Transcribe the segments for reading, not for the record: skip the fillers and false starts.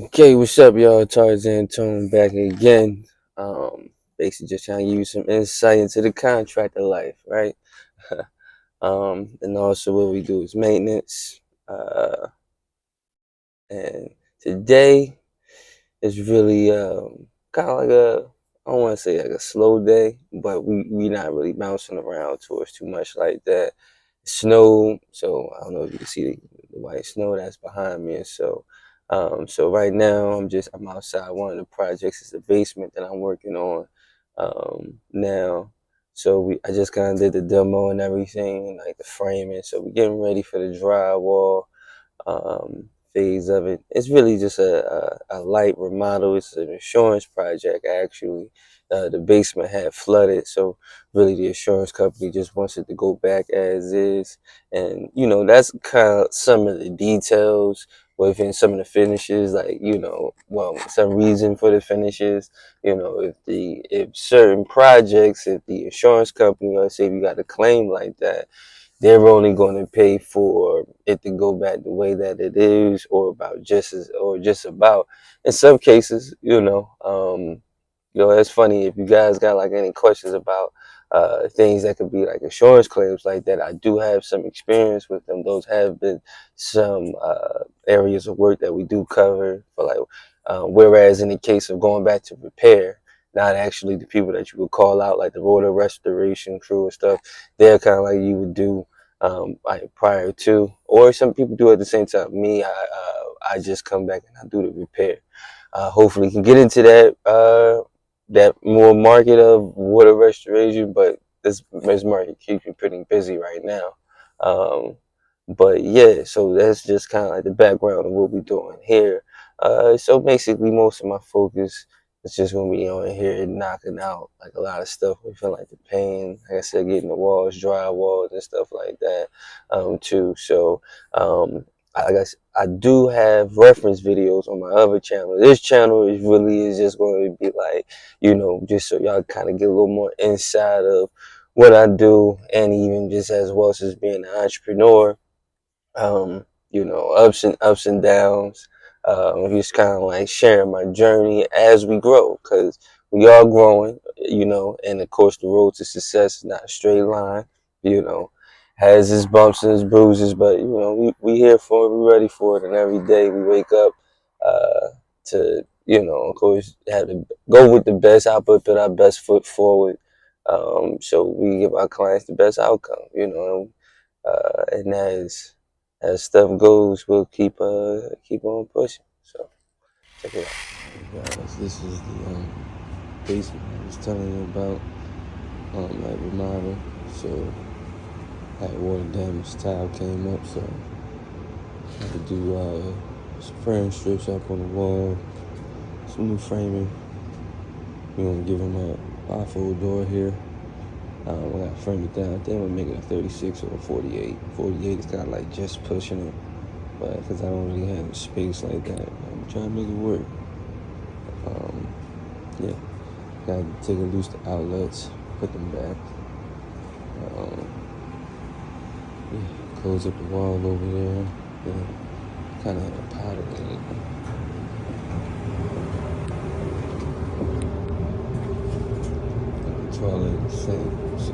Okay, what's up, y'all? Tarzan Tone back again. Basically just trying to give you some insight into the contractor life, right? And also what we do is maintenance. And today is really kind of like I don't want to say like a slow day, but we not really bouncing around towards too much like that. Snow, so I don't know if you can see the white snow that's behind me. And so right now I'm outside. One of the projects is the basement that I'm working on now. So I just kind of did the demo and everything, like the framing. So we're getting ready for the drywall phase of it. It's really just a light remodel. It's an insurance project, actually. The basement had flooded, so really the insurance company just wants it to go back as is. And, that's kind of some of the details within some of the finishes, like, some reason for the finishes. If certain projects, if the insurance company, or say if you got a claim like that, they're only going to pay for it to go back the way that it is, or about just about. In some cases, it's funny if you guys got like any questions about things that could be like insurance claims like that. I do have some experience with them. Those have been some areas of work that we do cover for like. Whereas in the case of going back to repair, not actually the people that you would call out, like the rotor restoration crew and stuff, they're kind of like you would do like prior to, or some people do at the same time. Me, I just come back and I do the repair. Hopefully, we can get into that more market of water restoration, but this market keeps me pretty busy right now. Um, but yeah, so that's just kind of like the background of what we're doing here. So basically, most of my focus is just gonna be on here knocking out like a lot of stuff. We feel like the paint, like I said, getting the walls, drywalls, and stuff like that, too. So, I guess I do have reference videos on my other channel. This channel is just going to be like, just so y'all kind of get a little more insight of what I do, and even just as well as being an entrepreneur, ups and downs. Just kind of like sharing my journey as we grow, because we are growing, and of course the road to success is not a straight line, you know, has its bumps and its bruises, but we here for it, we ready for it, and every day we wake up to, of course, have to go with the best output, put our best foot forward, so we give our clients the best outcome, and as stuff goes, we'll keep on pushing. So check it out, guys. This is the basement I was telling you about. That remodel. So had water damage, tile came up, so I had to do some frame strips up on the wall, some new framing. We're gonna give him a bifold door here. I gotta frame it down. I think we'll make it a 36 or a 48. 48 is kind of like just pushing it, but because I don't really have space like that, I'm trying to make it work. Yeah, gotta take a loose the outlets, put them back. Yeah, close up the wall over there. Yeah, kind of have a powder in it. Toilet and sink. So,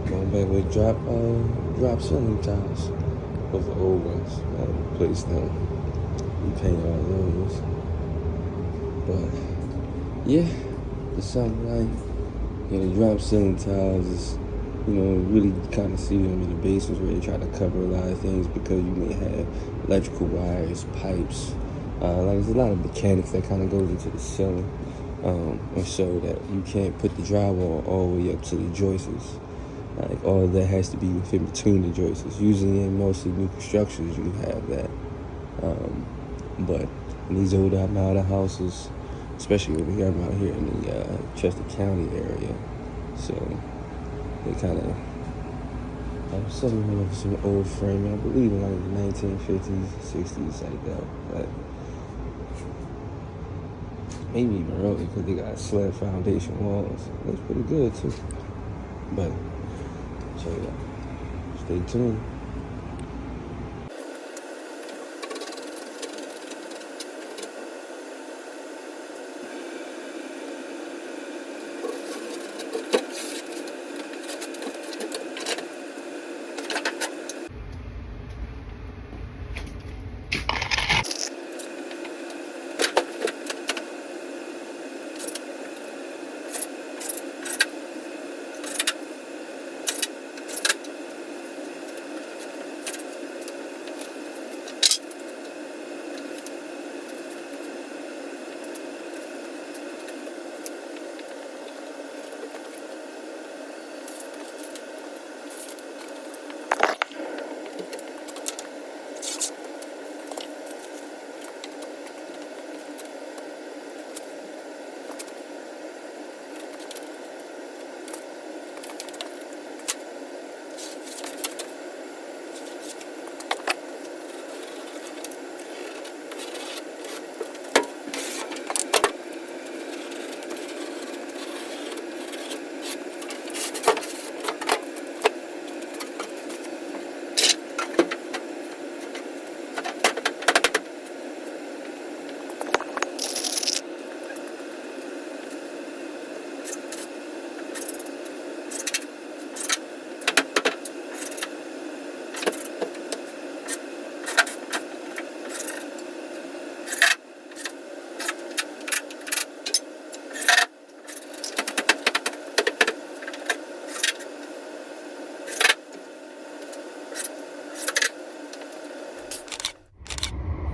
going back with drop ceiling tiles. Those are old ones. Gotta replace them. Repaint all those. But yeah, it's something like the drop ceiling tiles is, really kind of see them in the basements where they try to cover a lot of things because you may have electrical wires, pipes. Like there's a lot of mechanics that kind of goes into the ceiling, and so that you can't put the drywall all the way up to the joists. Like all of that has to be within between the joists. Usually in mostly new constructions you have that, but in these older amount of houses, especially over here, I'm out here in the Chester County area, so they kind of have some old framing, I believe in like the 1950s, 60s, like that, but maybe even earlier because they got slab foundation walls. That's pretty good too. But check it out. Stay tuned.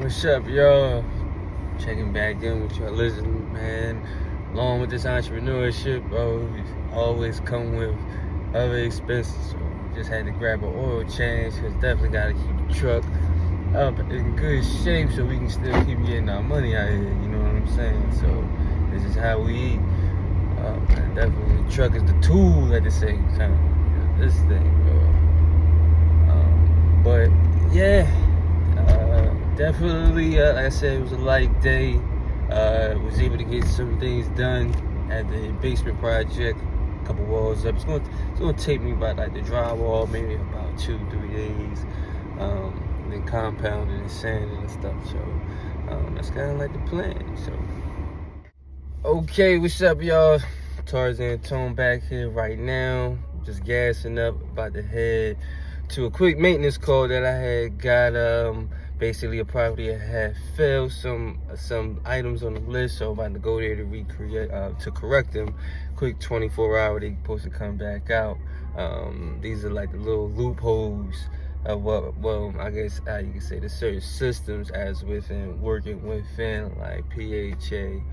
What's up, y'all? Checking back in with y'all listening, man. Along with this entrepreneurship, bro, always come with other expenses. So just had to grab an oil change, because definitely got to keep the truck up in good shape so we can still keep getting our money out here, you know what I'm saying? So this is how we eat. And definitely the truck is the tool at the same time. This thing, bro. But yeah. Definitely, like I said, it was a light day. Was able to get some things done at the basement project. A couple walls up. It's gonna take me about like the drywall, maybe about 2-3 days. Then compounding and sanding and stuff. So that's kind of like the plan. So okay, what's up, y'all? Tarzan Tone back here right now. Just gassing up, about to head to a quick maintenance call that I had got. Basically a property that had failed some items on the list, so I'm about to go there to to correct them. Quick 24-hour, they supposed to come back out. These are like the little loopholes of well, I guess how you can say the certain systems as working within like PHA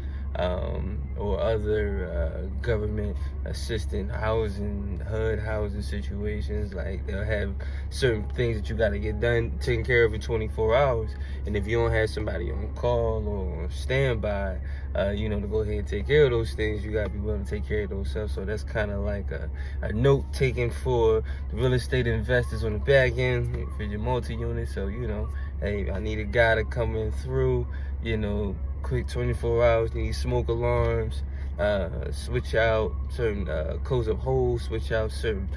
or other government assistant housing, HUD housing situations. Like they'll have certain things that you got to get done, taken care of in 24 hours. And if you don't have somebody on call or on standby, to go ahead and take care of those things, you got to be willing to take care of those stuff. So that's kind of like a note taken for the real estate investors on the back end for your multi-unit. So, hey, I need a guy to come in through, quick 24 hours, need smoke alarms, switch out certain close up holes, switch out certain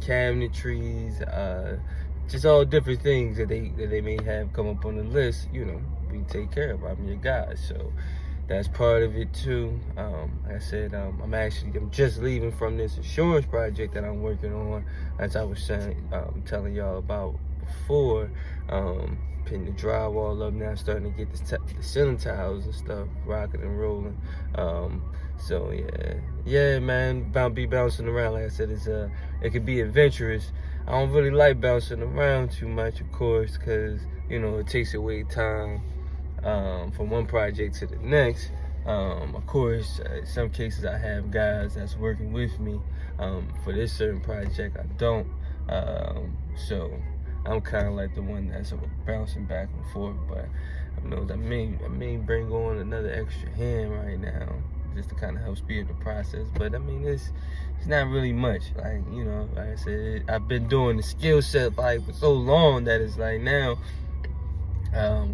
cabinetries, just all different things that they may have come up on the list. We take care of. I'm your guy, so that's part of it too. Like I said, I'm just leaving from this insurance project that I'm working on, as I was saying, telling y'all about before. Putting the drywall up now, starting to get the ceiling tiles and stuff rocking and rolling. So yeah, man, be bouncing around. Like I said, it could be adventurous. I don't really like bouncing around too much, of course, because it takes away time from one project to the next. Of course, in some cases I have guys that's working with me. For this certain project, I don't. So I'm kind of like the one that's bouncing back and forth, but I may bring on another extra hand right now just to kind of help speed the process. But it's not really much. Like like I said, I've been doing the skill set for so long that it's like now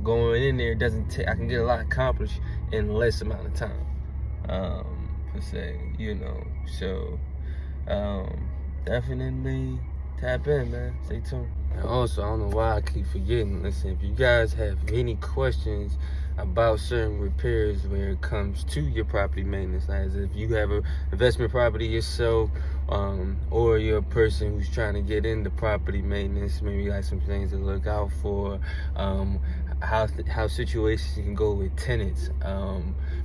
going in there doesn't take. I can get a lot accomplished in less amount of time, per se. So definitely tap in, man. Stay tuned. And also, I don't know why I keep forgetting. Listen, if you guys have any questions about certain repairs when it comes to your property maintenance, like if you have an investment property yourself, or you're a person who's trying to get into property maintenance, maybe like some things to look out for, how situations can go with tenants,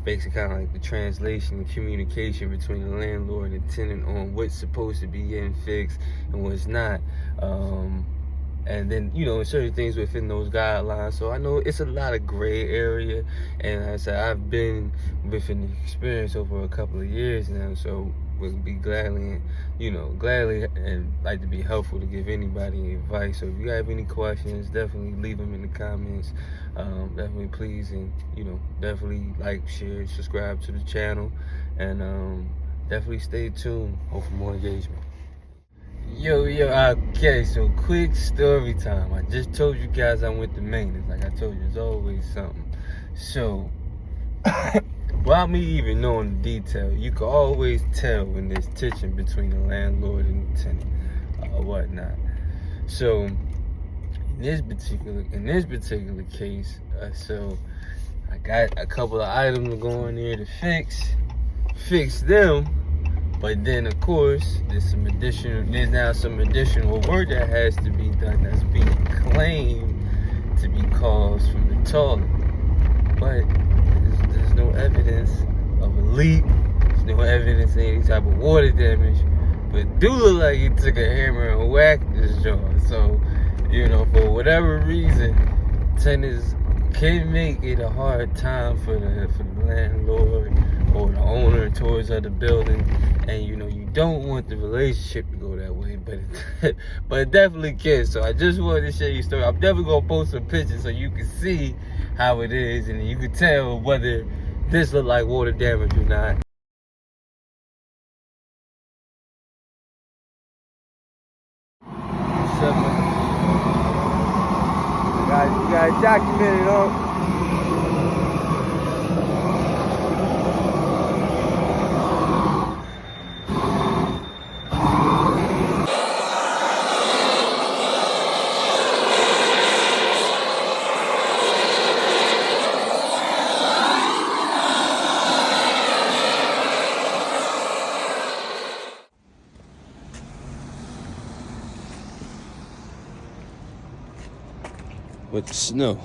basically kind of like the translation and communication between the landlord and tenant on what's supposed to be getting fixed and what's not. And then, certain things within those guidelines. So I know it's a lot of gray area. And like I said, I've been within the experience over a couple of years now. So we'll be gladly and like to be helpful to give anybody advice. So if you have any questions, definitely leave them in the comments. Definitely please, and definitely like, share, subscribe to the channel, and definitely stay tuned. Hope for more engagement. Yo, okay, so quick story time. I just told you guys I went to maintenance. Like I told you, it's always something. So, without me even knowing the detail, you can always tell when there's tension between the landlord and the tenant or whatnot. So, in this particular case, so I got a couple of items going there to fix them. But then, of course, there's now some additional work that has to be done that's being claimed to be caused from the toilet. But there's no evidence of a leak. There's no evidence of any type of water damage. But it do look like he took a hammer and whacked this joint. So, for whatever reason, tenants can make it a hard time for the landlord or the owner towards other building, and you don't want the relationship to go that way, but it definitely can. So I just wanted to share your story. I'm definitely gonna post some pictures so you can see how it is, and you can tell whether this look like water damage or not. You gotta document it all. With the snow.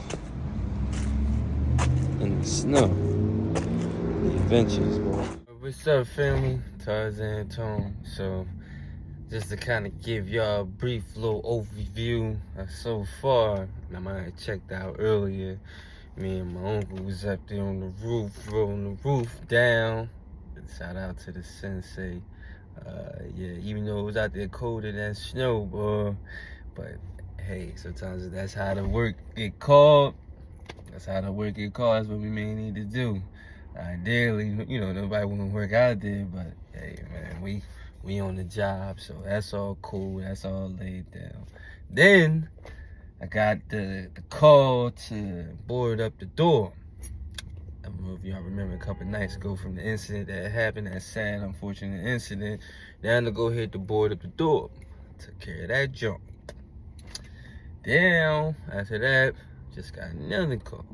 And the snow. The adventures, boy. What's up, family? Tarzan Tone. So, just to kind of give y'all a brief little overview so far, I might have checked out earlier. Me and my uncle was up there on the roof, rolling the roof down. Shout out to the sensei. Yeah, even though it was out there colder than snow, boy. But hey, sometimes that's how the work get called. That's how the work get called. That's what we may need to do. Ideally, nobody want to work out there, but hey, man, we on the job, so that's all cool. That's all laid down. Then I got the call to board up the door. I don't know if y'all remember a couple nights ago from the incident that happened, that sad, unfortunate incident. Down to go ahead to board up the door. Took care of that jump. Then after that, just got another call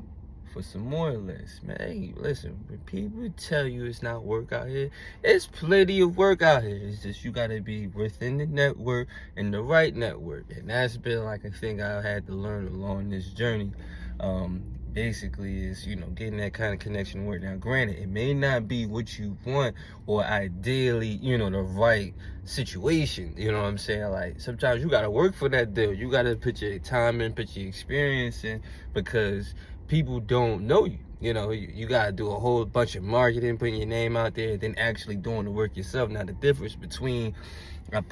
for some more lists. Man, hey, listen, when people tell you it's not work out here, it's plenty of work out here. It's just you gotta be within the network and the right network. And that's been like a thing I had to learn along this journey. Basically is, getting that kind of connection work. Now, granted, it may not be what you want or ideally, the right situation. You know what I'm saying? Like, sometimes you got to work for that deal. You got to put your time in, put your experience in, because people don't know you. You got to do a whole bunch of marketing, putting your name out there, and then actually doing the work yourself. Now, the difference between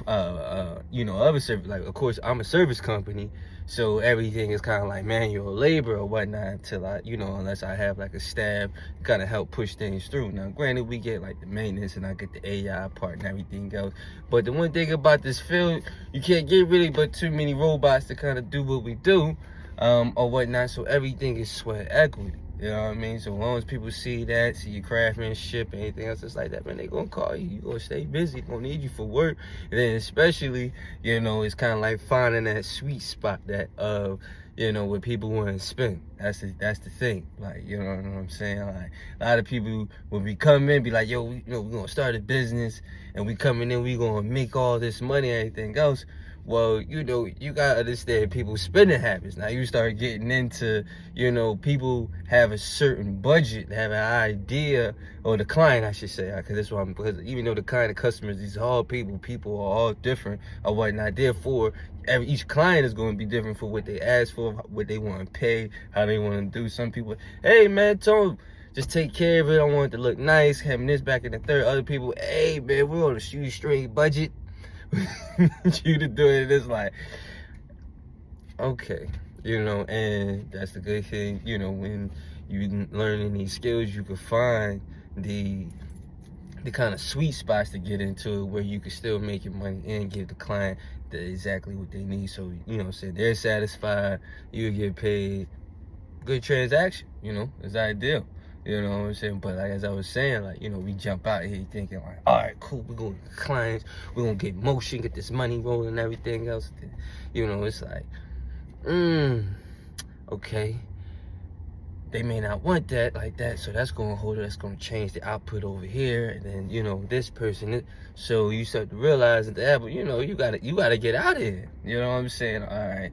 other service, like, of course, I'm a service company, so everything is kind of like manual labor or whatnot until unless I have like a staff kind of help push things through. Now, granted, we get like the maintenance and I get the AI part and everything else, but the one thing about this field, you can't get really but too many robots to kind of do what we do, or whatnot, so everything is sweat equity. You know what I mean? So as long as people see that, see your craftsmanship, anything else that's like that, man, they gonna call you. You gonna stay busy. They gonna need you for work. And then especially, it's kind of like finding that sweet spot that, where people want to spend. That's the thing. Like, you know what I'm saying? Like, a lot of people, when we come in, be like, yo, we're gonna start a business, and we coming in, we gonna make all this money and everything else. Well, you gotta understand people's spending habits. Now you start getting into, people have a certain budget, have an idea, or the client, I should say, because even though the kind of customers, these are all people are all different or whatnot. Therefore, each client is going to be different for what they ask for, what they want to pay, how they want to do. Some people, hey man, just take care of it. I want it to look nice, having this back in the third. Other people, hey man, we're on a shoestring budget. You to do it. It's like, okay, and that's the good thing, when you learning these skills, you can find the kind of sweet spots to get into it where you can still make your money and give the client exactly what they need. So, they're satisfied, you get paid, good transaction, it's ideal. You know what I'm saying? But like, as I was saying, like, we jump out here thinking like, all right, cool, we're going to get clients, we're going to get motion, get this money rolling and everything else. It's like, okay. They may not want that like that, so that's going to hold it, that's going to change the output over here, and then, this person, so you start to realize that, but, you gotta get out of here. You know what I'm saying? All right.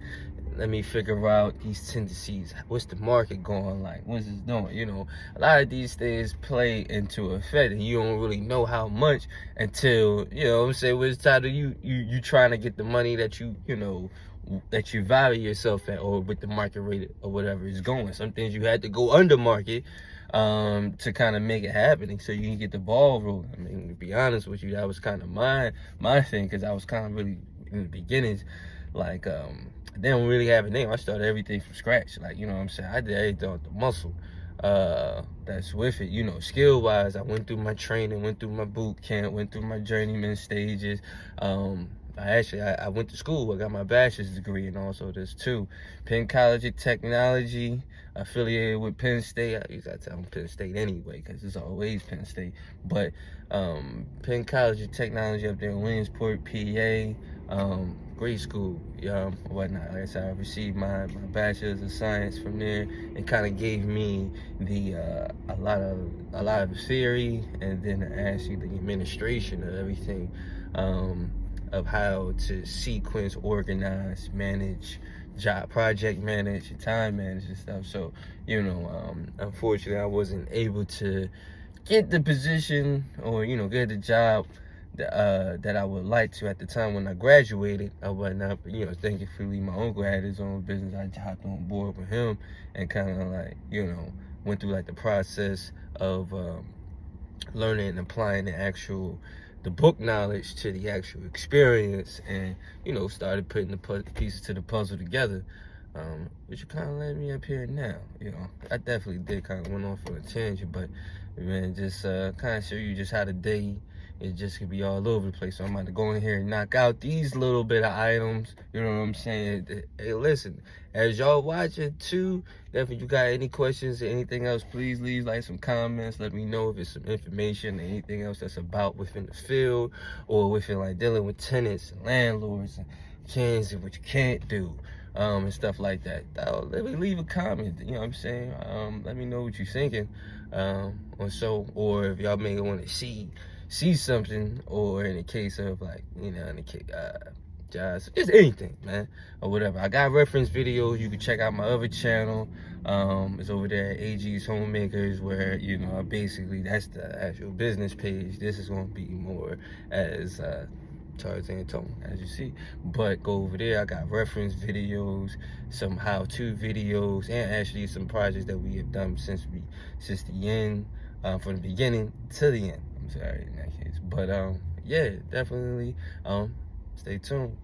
Let me figure out these tendencies. What's the market going like? What's it doing? A lot of these things play into effect, and you don't really know how much until, when it's time to you trying to get the money that you that you value yourself at, or with the market rate or whatever is going. Some things you had to go under market to kind of make it happen, and so you can get the ball rolling. I mean, to be honest with you, that was kind of my thing, because I was kind of really in the beginnings, like I didn't really have a name. I started everything from scratch, like, you know what I'm saying. I did everything with the muscle that's with it, you know. Skill wise, I went through my training, went through my boot camp, went through my journeyman stages. I went to school. I got my bachelor's degree, and also there's two. Penn College of Technology, affiliated with Penn State. I usually tell them Penn State anyway, because it's always Penn State. But Penn College of Technology up there in Williamsport, PA. Great school, whatnot. Like I said, I received my bachelor's of science from there, and kind of gave me the a lot of theory, and then actually the administration of everything, of how to sequence, organize, manage, project manage, time manage, and stuff. So, you know, unfortunately, I wasn't able to get the position, or, you know, get the job that I would like to at the time when I graduated or whatnot. But, you know, thankfully my uncle had his own business. I hopped on board with him and kind of, like, you know, went through like the process of learning and applying the book knowledge to the actual experience, and, you know, started putting the pieces to the puzzle together. Which you kind of led me up here now. You know, I definitely did kind of went off on a tangent, but man, just kind of show you just how the day, it just could be all over the place. So I'm about to go in here and knock out these little bit of items. You know what I'm saying? Hey, listen, as y'all watching too, definitely you got any questions or anything else, please leave like some comments. Let me know if it's some information, or anything else that's about within the field, or within like dealing with tenants and landlords and cans and what you can't do. And stuff like that. Let me leave a comment, you know what I'm saying? Let me know what you're thinking, or if y'all may want to see something, or in the case of, like, you know, in the case, just anything, man, or whatever. I got reference videos. You can check out my other channel. It's over there at AG's Homemakers, where, you know, basically that's the actual business page. This is going to be more as Tarzan tone, as you see. But go over there, I got reference videos, some how-to videos, and actually some projects that we have done since the end, from the beginning to the end. I'm sorry in that case. But yeah, definitely stay tuned.